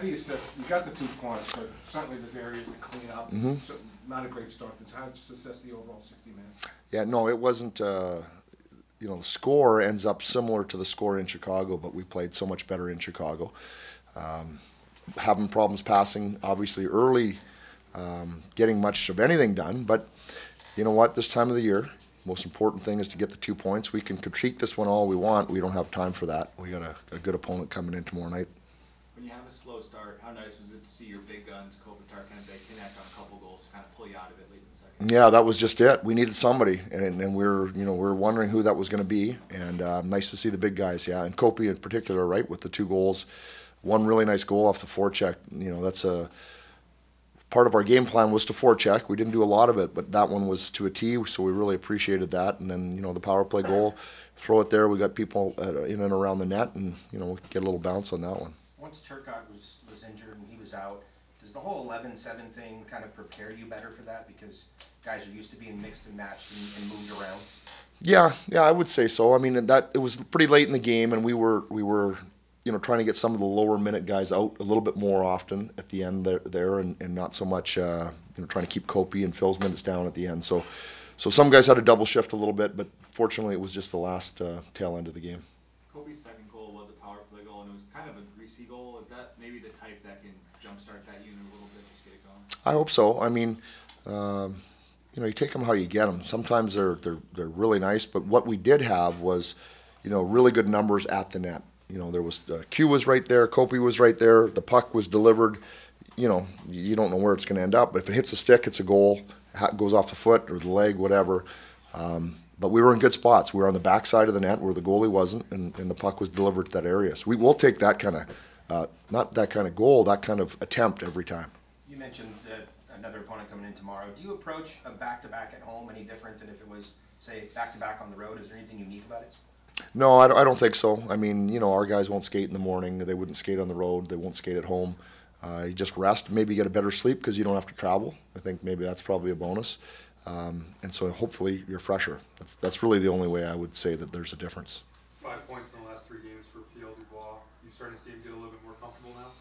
do you assess, you got the 2 points, but certainly there's areas to clean up. So not a great start. How did you assess the overall 60 minutes? Yeah, no, it wasn't, you know, the score ends up similar to the score in Chicago, but we played so much better in Chicago. Having problems passing, obviously, early, getting much of anything done, but you know what, this time of the year, most important thing is to get the 2 points. We can critique this one all we want. We don't have time for that. We got a good opponent coming in tomorrow night. When you have a slow start, how nice was it to see your big guns, Kopitar, kind of connect on a couple goals to kind of pull you out of it late in the second? Yeah, that was just it. We needed somebody, and we're wondering who that was going to be. And nice to see the big guys, yeah, and Kopi in particular, right, with the 2 goals. One really nice goal off the forecheck. You know, that's a part of our game plan was to forecheck. We didn't do a lot of it, but that one was to a T, so we really appreciated that. And then, you know, the power play goal, throw it there. We got people in and around the net, and you know, we get a little bounce on that one. Once Turcotte was injured and he was out, does the whole 11-7 thing kind of prepare you better for that, because guys are used to being mixed and matched and moved around? Yeah, I would say so. I mean, it was pretty late in the game, and we were you know, trying to get some of the lower minute guys out a little bit more often at the end there, and not so much you know, trying to keep Kopi and Phil's minutes down at the end. So some guys had a double shift a little bit, but fortunately it was just the last tail end of the game. Kopi's second goal was a power play goal, and it was kind of a greasy goal. Is that maybe the type that can jumpstart that unit a little bit, just get it going? I hope so. I mean, you know, you take them how you get them. Sometimes they're really nice, but what we did have was, you know, really good numbers at the net. You know, there was Q was right there, Kopi was right there, the puck was delivered. You know, you don't know where it's going to end up, but if it hits a stick, it's a goal. It goes off the foot or the leg, whatever. But we were in good spots. We were on the back side of the net where the goalie wasn't, and the puck was delivered to that area. So we will take that kind of, not that kind of goal, that kind of attempt every time. You mentioned another opponent coming in tomorrow. Do you approach a back-to-back at home any different than if it was, say, back-to-back on the road? Is there anything unique about it? No, I don't think so. I mean, you know, our guys won't skate in the morning. They wouldn't skate on the road. They won't skate at home. You just rest, maybe get a better sleep because you don't have to travel. I think maybe that's probably a bonus. And so hopefully you're fresher. That's really the only way I would say that there's a difference. 5 points in the last 3 games for Pierre Dubois. You starting to see him get a little bit more comfortable now?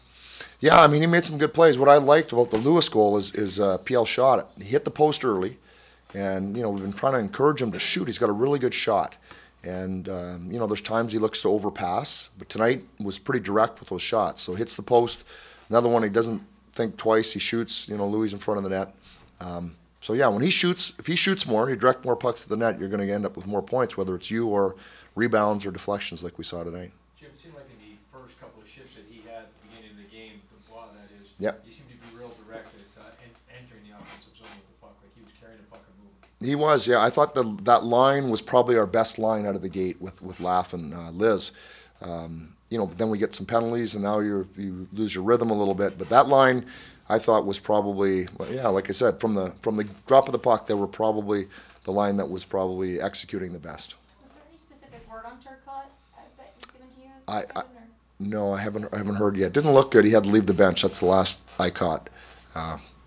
Yeah, I mean, he made some good plays. What I liked about the Lewis goal is PL shot it. He hit the post early, and, you know, we've been trying to encourage him to shoot. He's got a really good shot. And, you know, there's times he looks to overpass, but tonight was pretty direct with those shots. So hits the post. Another one, he doesn't think twice. He shoots, you know, Louis in front of the net. So, yeah, when he shoots, if he shoots more, he direct more pucks to the net, you're going to end up with more points, whether it's you or rebounds or deflections like we saw tonight. Jim, it seemed like in the first couple of shifts that he had at the beginning of the game, Dubois, that is, yep, he seemed to be real direct at entering the offensive zone with the puck, like he was carrying the puck and moving. He was, yeah. I thought that line was probably our best line out of the gate with Laff and Liz. You know, but then we get some penalties, and now you lose your rhythm a little bit. But that line, I thought, was probably, yeah, like I said, from the drop of the puck, they were probably the line that was probably executing the best. Was there any specific word on Turcotte that was given to you? No, I haven't heard yet. Didn't look good. He had to leave the bench. That's the last I caught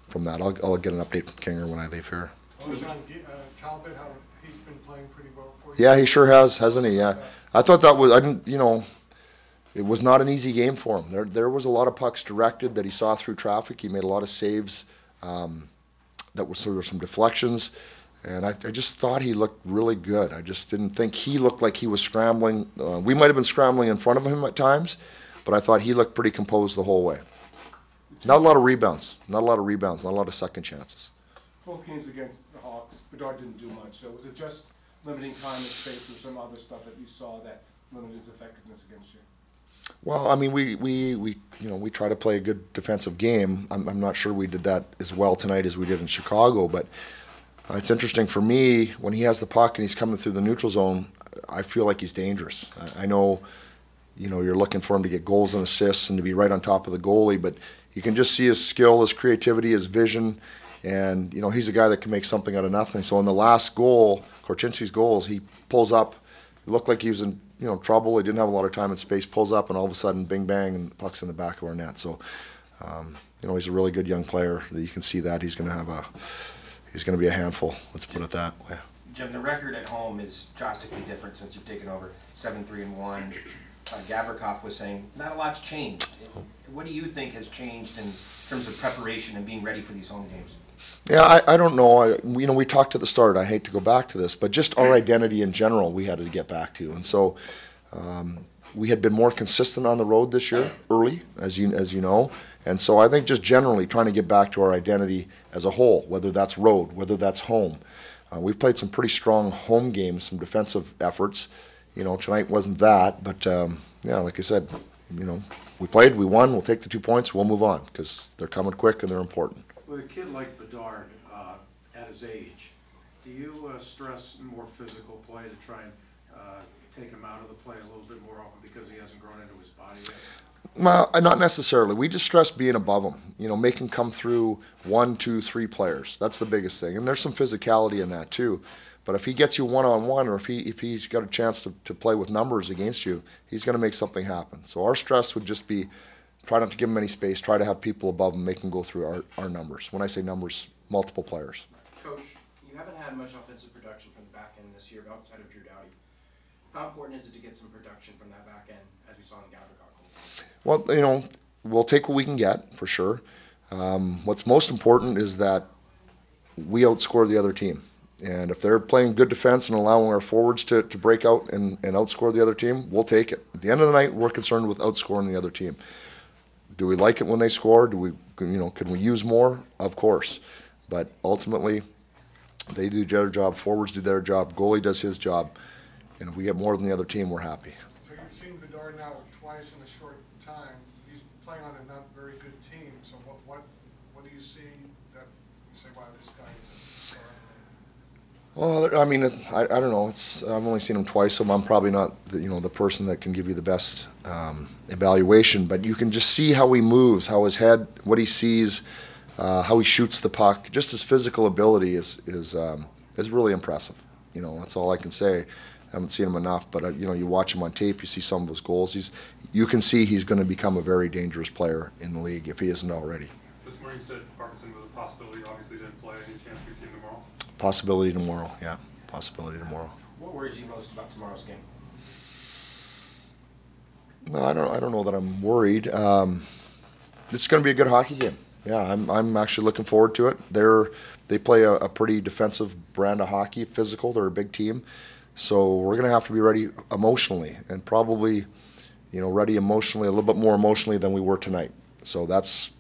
from that. I'll get an update from Kinger when I leave here. Talbot, how he's been playing pretty well for you? Yeah, he sure has, hasn't he? Yeah, I thought that was, I didn't, you know, it was not an easy game for him. There was a lot of pucks directed that he saw through traffic. He made a lot of saves. There were some deflections, and I just thought he looked really good. I just didn't think he looked like he was scrambling. We might have been scrambling in front of him at times, but I thought he looked pretty composed the whole way. Not a lot of rebounds. Not a lot of second chances. Both games against the Hawks, Bedard didn't do much. So was it just limiting time and space, or some other stuff that you saw that limited his effectiveness against you? Well, I mean, we try to play a good defensive game. I'm not sure we did that as well tonight as we did in Chicago, but it's interesting for me when he has the puck and he's coming through the neutral zone. I feel like he's dangerous. I know, you know, you're looking for him to get goals and assists and to be right on top of the goalie, but you can just see his skill, his creativity, his vision. And, you know, he's a guy that can make something out of nothing. So in the last goal, Korchinski's goals, he pulls up. It looked like he was in, you know, trouble. He didn't have a lot of time and space. Pulls up, and all of a sudden, bing, bang, and the puck's in the back of our net. So, you know, he's a really good young player. You can see that he's going to be a handful. Let's put it that way. Jim, the record at home is drastically different since you've taken over. 7-3-1. Gavrikov was saying not a lot's changed. What do you think has changed in terms of preparation and being ready for these home games? Yeah, I don't know. We talked at the start. I hate to go back to this, but just our identity in general, we had to get back to. And so we had been more consistent on the road this year, early, as you know. And so I think just generally trying to get back to our identity as a whole, whether that's road, whether that's home. We've played some pretty strong home games, some defensive efforts. Tonight wasn't that, but yeah, like I said, we played, we won. We'll take the 2 points. We'll move on because they're coming quick and they're important. With a kid like Bedard at his age, do you stress more physical play to try and take him out of the play a little bit more often because he hasn't grown into his body yet? Not necessarily. We just stress being above him. Make him come through 1, 2, 3 players. That's the biggest thing. And there's some physicality in that too. But if he gets you one-on-one, or if he's got a chance to play with numbers against you, he's going to make something happen. So our stress would just be try not to give him any space, try to have people above him, make him go through our numbers. When I say numbers, multiple players. Coach, you haven't had much offensive production from the back end this year outside of Drew Doughty. How important is it to get some production from that back end, as we saw in the Gabbard goal? Well, we'll take what we can get, for sure. What's most important is that we outscore the other team. And if they're playing good defense and allowing our forwards to break out and outscore the other team, we'll take it. At the end of the night, we're concerned with outscoring the other team. Do we like it when they score? Can we use more? Of course. But ultimately, they do their job, forwards do their job, goalie does his job. And if we get more than the other team, we're happy. So you've seen Bedard now twice in a short time. He's playing on a not very good team. So what do you see that you say, wow, this guy is a star? Well, I mean, I don't know. I've only seen him twice, so I'm probably not the person that can give you the best evaluation. But you can just see how he moves, how his head, what he sees, how he shoots the puck. Just his physical ability is really impressive. That's all I can say. I haven't seen him enough, but you watch him on tape, you see some of his goals. You can see he's going to become a very dangerous player in the league if he isn't already. This morning you said Parkinson was a possibility. Obviously didn't play. Any chance we see him tomorrow? Possibility tomorrow, yeah. Possibility tomorrow. What worries you most about tomorrow's game? No, I don't know that I'm worried. It's going to be a good hockey game. Yeah, I'm actually looking forward to it. They play a pretty defensive brand of hockey, physical. They're a big team, so we're going to have to be ready emotionally, and probably, ready emotionally, a little bit more emotionally than we were tonight. So that's,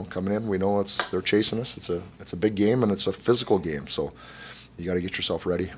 coming in, we know they're chasing us. It's a big game and it's a physical game, so you got to get yourself ready.